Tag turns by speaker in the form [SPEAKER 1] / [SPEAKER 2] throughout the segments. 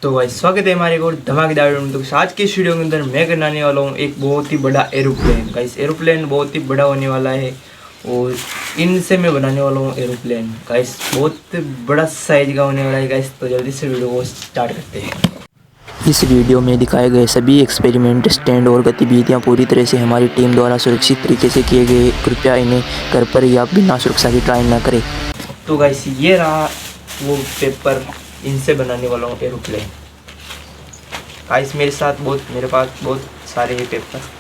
[SPEAKER 1] तो भाई स्वागत है हमारे को धमाकेदार वीडियो में। तो आज की इस वीडियो के अंदर मैं करने वाला हूँ एक बहुत ही बड़ा एरोप्लेन। गाइस एरोप्लेन बहुत ही बड़ा होने वाला है और इनसे मैं बनाने वाला हूँ एरोप्लेन। गाइस बहुत बड़ा साइज का होने वाला है गाइस। तो जल्दी से वीडियो को स्टार्ट करते हैं।
[SPEAKER 2] इस वीडियो में दिखाए गए सभी एक्सपेरिमेंट, स्टैंड और गतिविधियां पूरी तरह से हमारी टीम द्वारा सुरक्षित तरीके से किए गए। कृपया इन्हें घर पर या बिना सुरक्षा की ट्राई न करें।
[SPEAKER 1] तो गाइस ये रहा वो पेपर, इनसे बनाने वाला हूँ एरोप्लेन। गाइस मेरे पास बहुत सारे ये पेपर।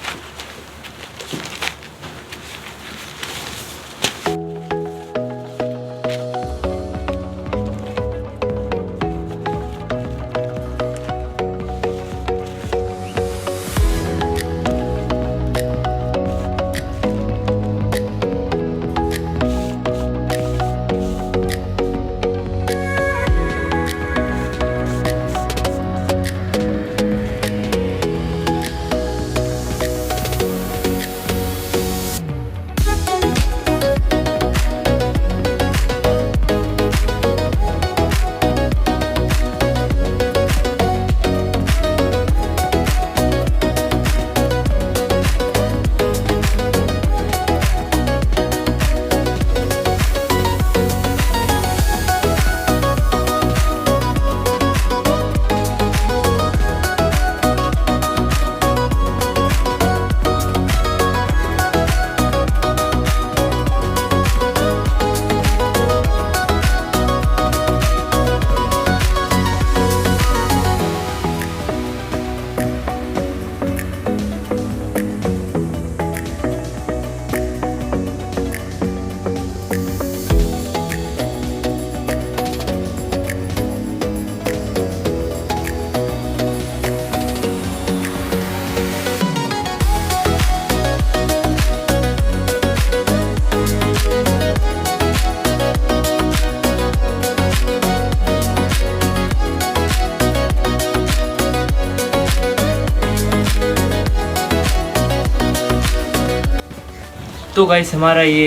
[SPEAKER 1] तो गाइस हमारा ये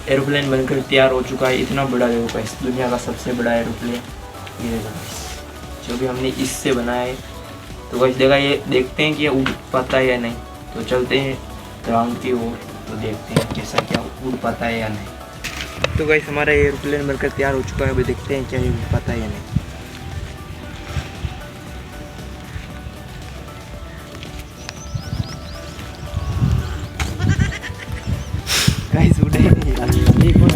[SPEAKER 1] एरोप्लेन बनकर तैयार हो चुका है। इतना बड़ा देखो गाइस, दुनिया का सबसे बड़ा एरोप्लेन ये देखो गाइस, जो भी हमने इससे बनाया है। तो गाइस देखते हैं कि ये उड़ पाता है या नहीं। तो चलते हैं ग्राउंड की ओर, तो देखते हैं कैसा क्या उड़ पाता है या नहीं। तो गाइस हमारा ये एरोप्लेन बनकर तैयार हो चुका है। अभी देखते हैं क्या ये उड़ पाता है या नहीं। गाइस उड़े नहीं यार, एक और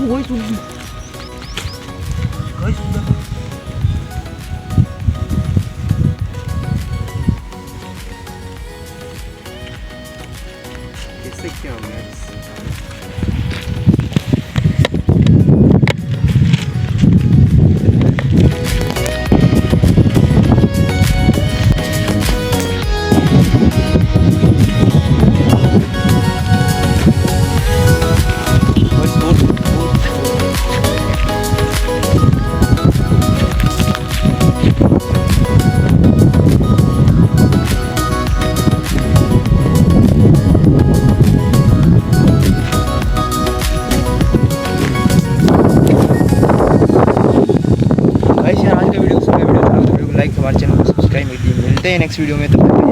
[SPEAKER 1] गाइस उड़ गाइस उड़ कैसे क्या हो गया? लाइक, हमारे चैनल को सब्सक्राइब। मिलते हैं नेक्स्ट वीडियो में।